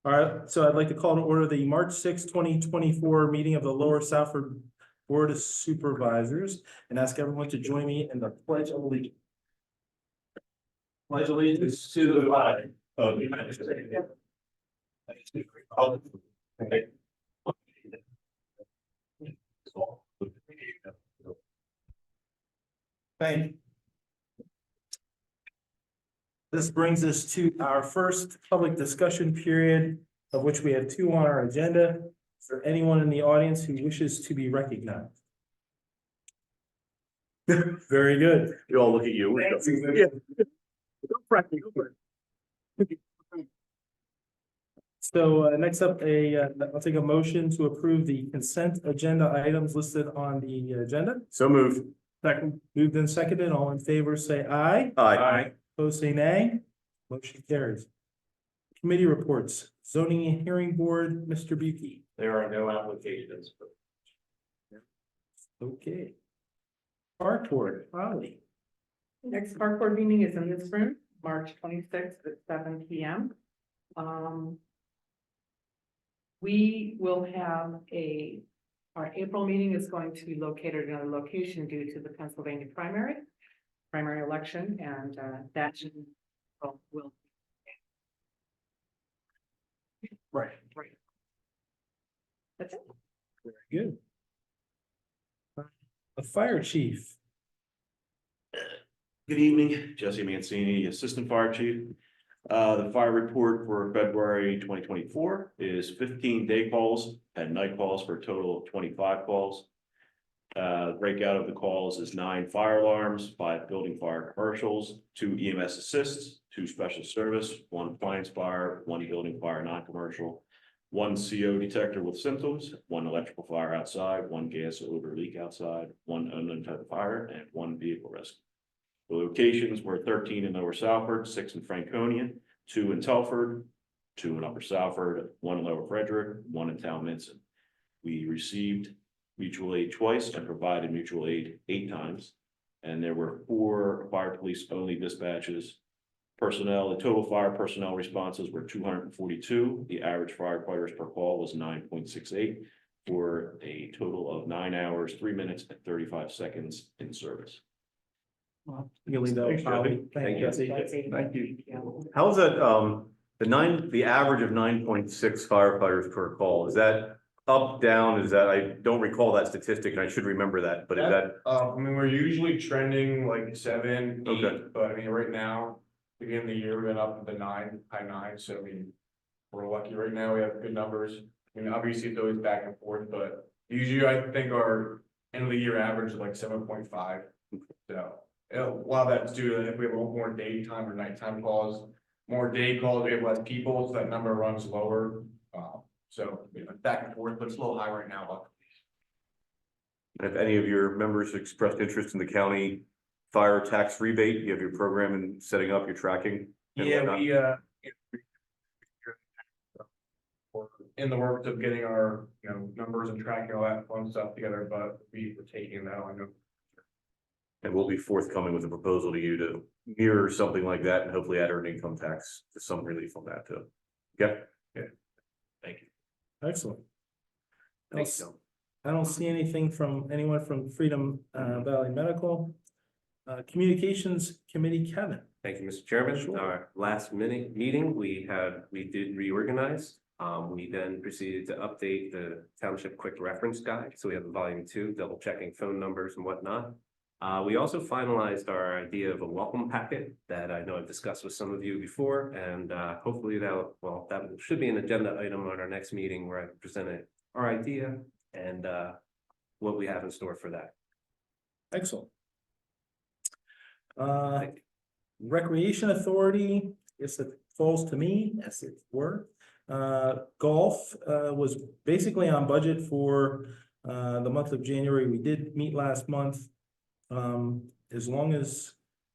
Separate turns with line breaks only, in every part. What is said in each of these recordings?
All right, so I'd like to call to order the March 6, 2024 meeting of the Lower Southford Board of Supervisors and ask everyone to join me in the Pledge of Allegiance. Pledge allegiance to the flag of the United States. Thank you. This brings us to our first public discussion period, of which we have two on our agenda. Is there anyone in the audience who wishes to be recognized? Very good.
We all look at you.
Yeah. So next up, I'll take a motion to approve the consent agenda items listed on the agenda.
So moved.
Second, moved and seconded. All in favor, say aye.
Aye.
Opposed, say nay. Motion carries. Committee reports. Zoning and Hearing Board, Mr. Buki.
There are no applications.
Okay. Park Board, Holly.
Next park board meeting is in this room, March 26th at 7 p.m. We will have our April meeting is going to be located in another location due to the Pennsylvania primary election, and that will.
Right.
That's it.
Very good. The Fire Chief.
Good evening, Jesse Mancini, Assistant Fire Chief. The fire report for February 2024 is 15 day calls and night calls for a total of 25 calls. Breakout of the calls is 9 fire alarms, 5 building fire commercials, 2 EMS assists, 2 special service, 1 appliance fire, 1 building fire non-commercial, 1 CO detector with symptoms, 1 electrical fire outside, 1 gas odor leak outside, 1 unidentified fire, and 1 vehicle rescue. The locations were 13 in Lower Southford, 6 in Franconia, 2 in Telford, 2 in Upper Southford, 1 in Lower Frederick, 1 in Talminson. We received mutual aid twice and provided mutual aid 8 times. And there were 4 fire police only dispatches. Personnel, the total fire personnel responses were 242. The average firefighters per call was 9.68 for a total of 9 hours, 3 minutes and 35 seconds in service.
You leave that with Holly. Thank you, Jesse.
Thank
you.
How's that, the average of 9.6 firefighters per call, is that up, down, is that, I don't recall that statistic and I should remember that, but is that?
I mean, we're usually trending like 7, 8,
Okay.
but I mean, right now, beginning of the year, we went up to the 9, high 9, so I mean, we're lucky right now, we have good numbers. I mean, obviously it's always back and forth, but usually I think our end of the year average is like 7.5, so. A lot of that's due to if we have a little more daytime or nighttime calls, more day calls, we have less people, so that number runs lower. So you know, back and forth, but it's a little high right now.
If any of your members expressed interest in the county fire tax rebate, you have your program and setting up your tracking? and
Yeah,
whatnot?
we're in the works of getting our, numbers and tracking all that fun stuff together, but we're taking that on.
And we'll be forthcoming with a proposal to you to mirror something like that and hopefully add earned income tax to some relief on that too. Yeah.
Thank you.
Excellent.
Thanks.
I don't see anything from anyone from Freedom Valley Medical. Communications Committee, Kevin.
Thank you, Mr. Chairman.
Sure.
Our last meeting, we did reorganize. We then proceeded to update the township quick reference guide. So we have a volume 2, double checking phone numbers and whatnot. We also finalized our idea of a welcome packet that I know I've discussed with some of you before, and hopefully that should be an agenda item on our next meeting where I present our idea and what we have in store for that.
Excellent. Recreation Authority, yes, it falls to me, as it were. Golf was basically on budget for the month of January. We did meet last month. As long as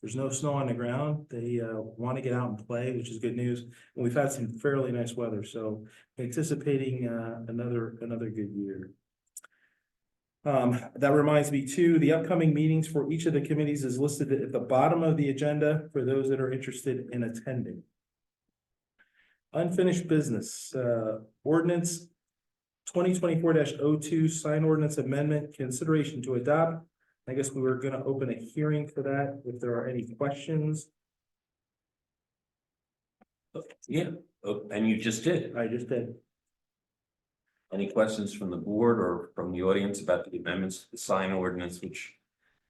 there's no snow on the ground, they want to get out and play, which is good news. And we've had some fairly nice weather, so anticipating another good year. That reminds me too, the upcoming meetings for each of the committees is listed at the bottom of the agenda for those that are interested in attending. Unfinished business, ordinance 2024-02 sign ordinance amendment, consideration to adopt. I guess we were gonna open a hearing for that, if there are any questions.
Yeah, and you just did.
I just did.
Any questions from the board or from the audience about the amendments to the sign ordinance, which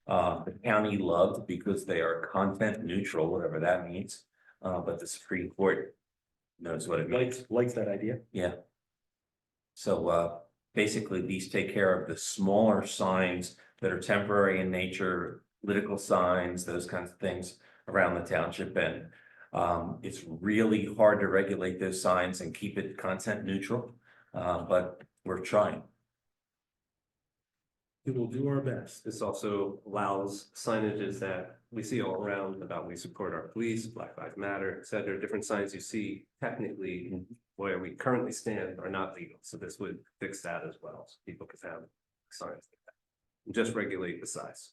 the county loved because they are content neutral, whatever that means. But the Supreme Court knows what it means.
Likes that idea.
Yeah. So basically, these take care of the smaller signs that are temporary in nature, political signs, those kinds of things around the township. And it's really hard to regulate those signs and keep it content neutral, but we're trying.
We will do our best.
This also allows signages that we see all around about we support our police, Black Lives Matter, et cetera. Different signs you see technically where we currently stand are not legal. So this would fix that as well. So people could have signs like that. And just regulate the size.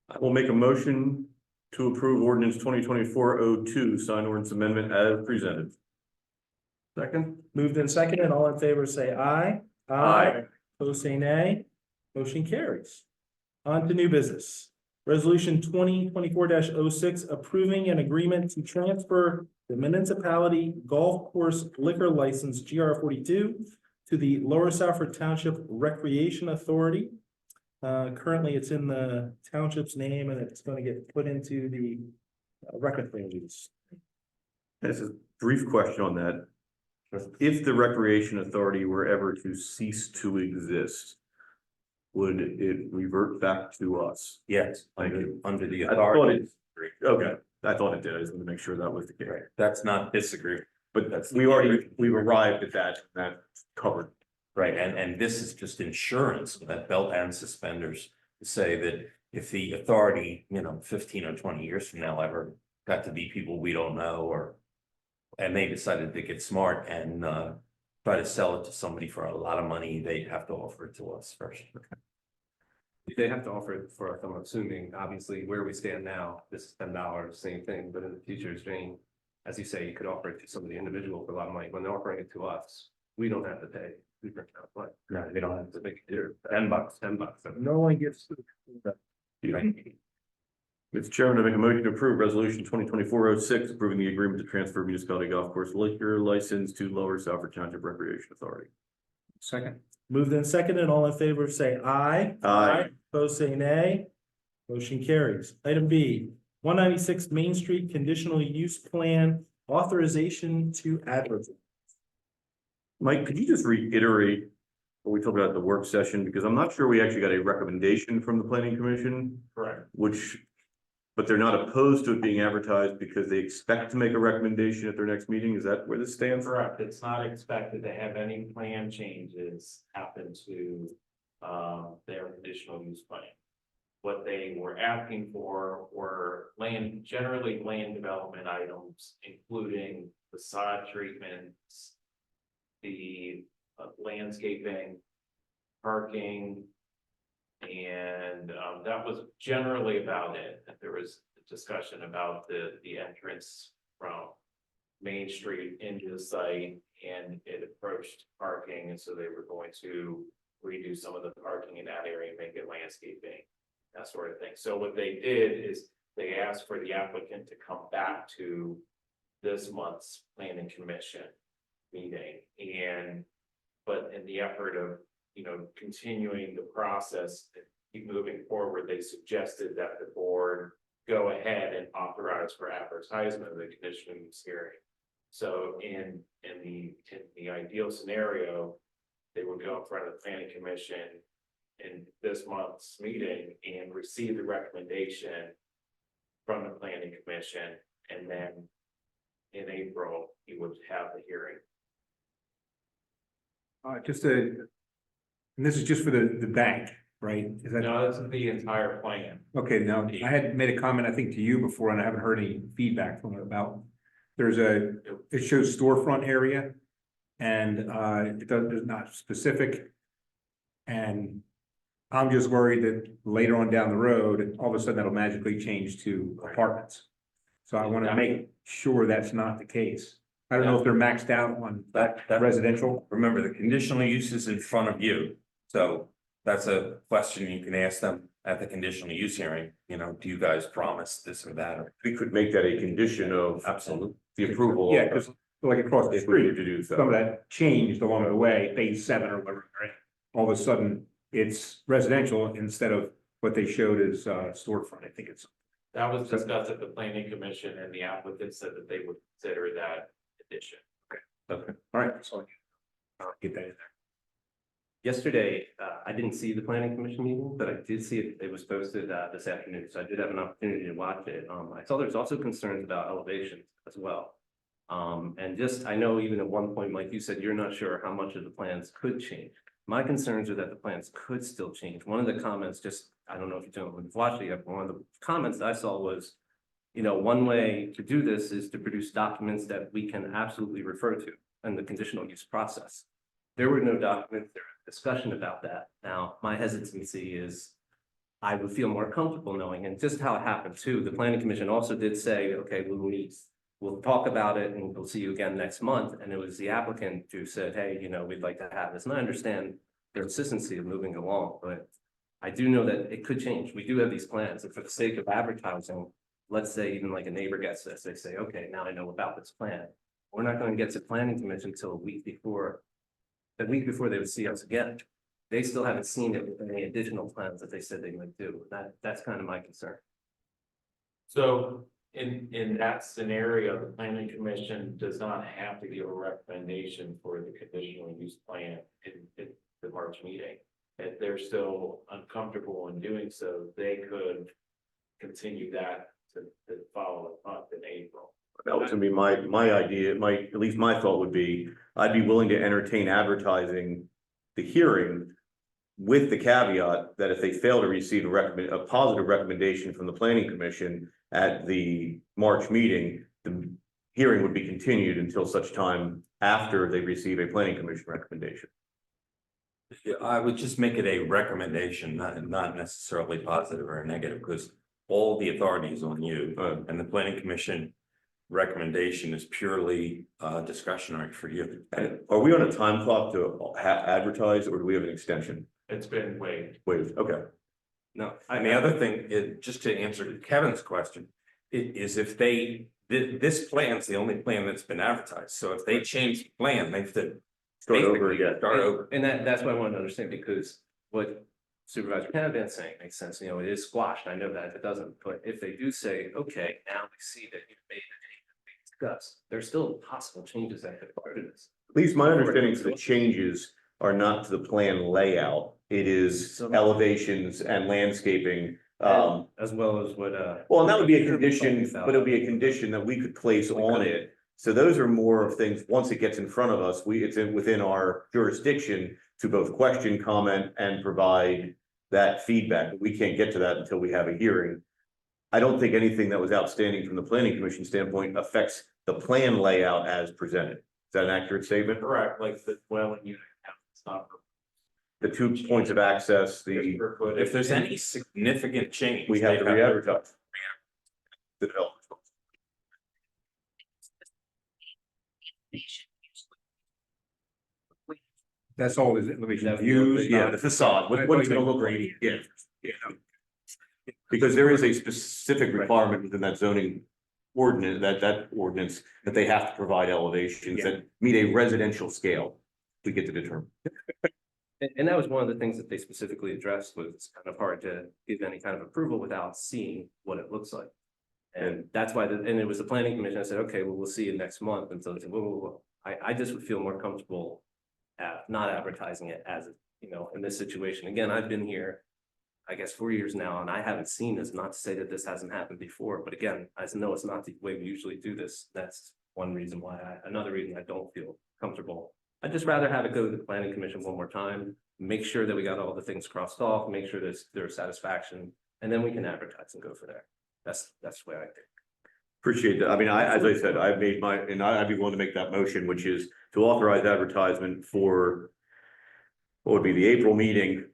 I will make a motion to approve ordinance 2024-02 sign ordinance amendment as presented. Second?
Moved in second, and all in favor say aye.
Aye.
Opposed say nay. Motion carries. On to new business. Resolution 2024-06 approving an agreement to transfer the municipality golf course liquor license GR 42 to the Lower Safford Township Recreation Authority. Currently, it's in the township's name, and it's going to get put into the record use.
This is a brief question on that. If the Recreation Authority were ever to cease to exist, would it revert back to us?
Yes,
Thank you.
under the
I thought
authority.
Okay, I thought it did. I just wanted to make sure that was the case.
Right, that's not disagree.
But
That's-
we've arrived at that covered.
Right, and this is just insurance, that belt and suspenders to say that if the authority, 15 or 20 years from now ever got to be people we don't know, or and they decided to get smart and try to sell it to somebody for a lot of money, they'd have to offer it to us first.
They have to offer it for us, I'm assuming, obviously, where we stand now, this is $10, same thing, but in the future, Jane, as you say, you could offer it to somebody individual for a lot of money. When they're offering it to us, we don't have to pay. We bring it out, but
No, they don't have to.
make it dear.
$10.
$10.
No one gets.
Mr. Chairman, I make a motion to approve resolution 2024-06 approving the agreement to transfer municipality golf course liquor license to Lower Safford Township Recreation Authority.
Second. Moved in second, and all in favor say aye.
Aye.
Opposed say nay. Motion carries. Item B, 196 Main Street Conditional Use Plan Authorization to Advertise.
Mike, could you just reiterate what we talked about at the work session? Because I'm not sure we actually got a recommendation from the planning commission,
Correct.
but they're not opposed to it being advertised because they expect to make a recommendation at their next meeting. Is that where this stands?
Correct, it's not expected to have any plan changes happen to their conditional use plan. What they were asking for were generally land development items, including the sod treatments, the landscaping, parking, and that was generally about it. There was a discussion about the entrance from Main Street into the site, and it approached parking, and so they were going to redo some of the parking in that area and make it landscaping, that sort of thing. So what they did is they asked for the applicant to come back to this month's planning commission meeting, but in the effort of continuing the process and keep moving forward, they suggested that the board go ahead and authorize for advertisement of the conditional use hearing. So in the ideal scenario, they would go in front of the planning commission in this month's meeting and receive the recommendation from the planning commission, and then in April, you would have the hearing.
And this is just for the bank, right? Is that,
No, this is the entire plan.
okay, now, I had made a comment, I think, to you before, and I haven't heard any feedback from it about, it shows storefront area, and it's not specific. And I'm just worried that later on down the road, all of a sudden that'll magically change to apartments. So I want to make sure that's not the case. I don't know if they're maxed out on
That
residential.
remember, the conditional use is in front of you, so that's a question you can ask them at the conditional use hearing, you know, do you guys promise this or that, or
We could make that a condition of
absolutely.
the approval.
Yeah, because like across the
If we were
street,
to do
some
so.
of that changed along the way, phase 7 or whatever, right? All of a sudden, it's residential instead of what they showed as storefront. I think it's.
That was discussed at the planning commission and the applicant said that they would consider that addition.
Okay. All right, so I'll get that in there.
Yesterday, I didn't see the planning commission meeting, but I did see it, it was posted this afternoon, so I did have an opportunity to watch it. I saw there's also concerns about elevations as well. And just, I know even at one point, Mike, you said you're not sure how much of the plans could change. My concerns are that the plans could still change. One of the comments, just, I don't know if you gentlemen have watched it yet, but one of the comments that I saw was, you know, one way to do this is to produce documents that we can absolutely refer to in the conditional use process. There were no documents, there was discussion about that. Now, my hesitancy is I would feel more comfortable knowing, and just how it happened too, the planning commission also did say, okay, we'll talk about it and we'll see you again next month. And it was the applicant who said, hey, you know, we'd like to have this. And I understand their consistency of moving along, but I do know that it could change. We do have these plans, and for the sake of advertising, let's say even like a neighbor gets this, they say, okay, now I know about this plan. We're not going to get to planning commission until a week before they would see us again. They still haven't seen it with any additional plans that they said they might do. That's kind of my concern.
So in that scenario, the planning commission does not have to give a recommendation for the conditional use plan in the March meeting. If they're still uncomfortable in doing so, they could continue that to the following month in April.
That was gonna be my idea, at least my thought would be, I'd be willing to entertain advertising the hearing with the caveat that if they fail to receive a positive recommendation from the planning commission at the March meeting, the hearing would be continued until such time after they receive a planning commission recommendation.
Yeah, I would just make it a recommendation, not necessarily positive or negative, because all the authority is on you, and the planning commission recommendation is purely discretionary for you.
And are we on a time clock to advertise, or do we have an extension?
It's been waived.
Wait, okay.
No,
And the other thing is, just to answer Kevin's question, is if this plan's the only plan that's been advertised, so if they change the plan, they have to
Start over
basically
again.
start over.
And that's what I wanted to understand, because what Supervisor Kennedy is saying makes sense, you know, it is squashed, I know that it doesn't, but if they do say, okay, now we see that you've made the change that we discussed, there's still possible changes that could occur to this.
At least my understanding is the changes are not to the plan layout. It is elevations and landscaping.
As well as what,
Well, and that would be a condition, but it would be a condition that we could place on it. So those are more of things, once it gets in front of us, it's within our jurisdiction to both question, comment, and provide that feedback. We can't get to that until we have a hearing. I don't think anything that was outstanding from the planning commission standpoint affects the plan layout as presented. Is that an accurate statement?
Correct, like the dwelling unit count, it's not.
The 2 points of access,
If there's any significant change.
we have
they'd
to re-advertise. The development.
That's all is elevation views.
Yeah, the facade, what it's gonna look like, yeah. Because there is a specific requirement within that zoning ordinance, that ordinance, that they have to provide elevations that meet a residential scale. We get to determine.
and that was one of the things that they specifically addressed, was it's kind of hard to give any kind of approval without seeing what it looks like. And that's why, and it was the planning commission, I said, okay, well, we'll see you next month, and so they said, whoa. I just would feel more comfortable not advertising it as, you know, in this situation. Again, I've been here, I guess, 4 years now, and I haven't seen this, not to say that this hasn't happened before, but again, I know it's not the way we usually do this. That's one reason why another reason I don't feel comfortable. I'd just rather have it go to the planning commission one more time, make sure that we got all the things crossed off, make sure there's satisfaction, and then we can advertise and go for there. That's the way I think.
Appreciate that. I mean, as I said, I've made I'd be willing to make that motion, which is to authorize advertisement for what would be the April meeting,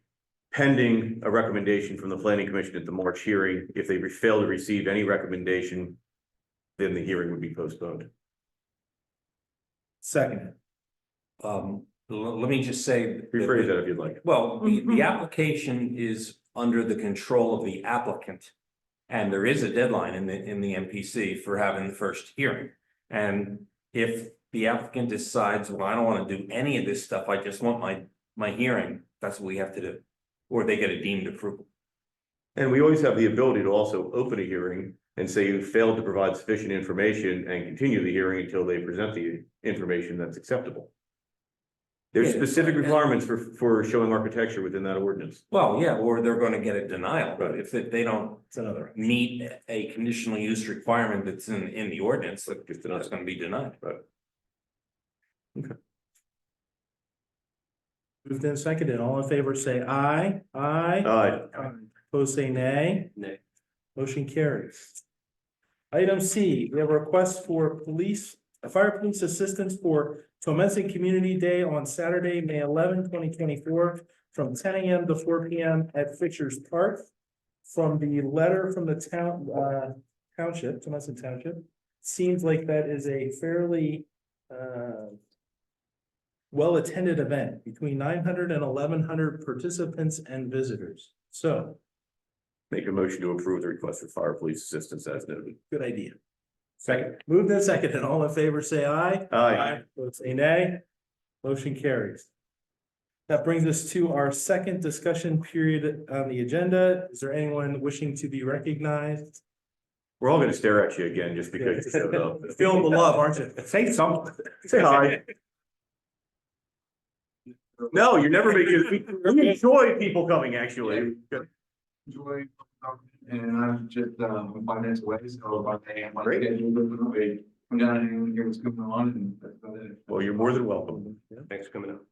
pending a recommendation from the planning commission at the March hearing. If they fail to receive any recommendation then the hearing would be postponed.
Second.
Let me just say.
Rephrase that if you'd like.
Well, the application is under the control of the applicant. And there is a deadline in the MPC for having the first hearing. And if the applicant decides, well, I don't want to do any of this stuff, I just want my hearing, that's what we have to do. Or they get a deemed approval.
And we always have the ability to also open a hearing and say you failed to provide sufficient information and continue the hearing until they present the information that's acceptable. There's
Yeah,
specific
and-
requirements for showing architecture within that ordinance.
Well, yeah, or they're going to get a denial, but if they don't
It's another.
meet a conditional use requirement that's in the ordinance,
Just
that's
denied.
going to be denied.
Moved in seconded, all in favor, say aye. Aye.
Aye.
Opposed, say nay.
Nay.
Motion carries. Item C, we have a request for fire police assistance for Tomensi Community Day on Saturday, May 11, 2024, from 10 a.m. to 4 p.m. at Fishers Park. From the letter from the township, Tomensi Township, seems like that is a fairly well-attended event, between 900 and 1,100 participants and visitors. So,
Make a motion to approve the request for fire police assistance as noted.
good idea.
Second.
Moved in second, and all in favor, say aye.
Aye.
Opposed, say nay. Motion carries. That brings us to our second discussion period on the agenda. Is there anyone wishing to be recognized?
We're all gonna stare at you again just because you showed up.
Feeling the love, aren't you?
Say something.
Say hi. No, you're never making, we enjoy people coming, actually.
Enjoy, and I'm just, 5 minutes away, so about to have my
Great.
schedule, I come down and hear what's going on, and that's about it.
Well, you're more than welcome.
Thanks for coming out.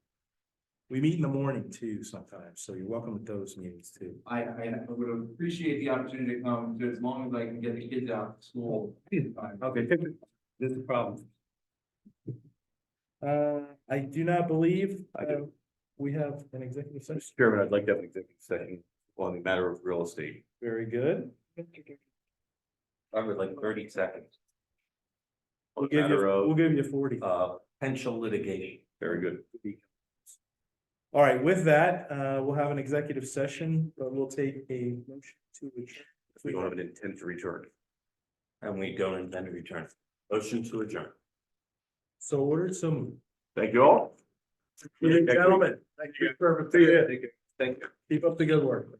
We meet in the morning too sometimes, so you're welcome to those meetings too.
I would appreciate the opportunity to come, as long as I can get the kids out to school.
Okay, this is the problem.
I do not believe we have an executive session.
Mr. Chairman, I'd like to have an executive session on the matter of real estate.
Very good.
I would like 30 seconds.
We'll give you 40.
Potential litigation.
Very good.
All right, with that, we'll have an executive session, but we'll take a motion to adjourn.
We don't have an intent to return.
And we don't intend to return. Motion to adjourn.
So ordered, so moved.
Thank you all.
Gentlemen, thank you.
See ya.
Thank you.
Keep up the good work.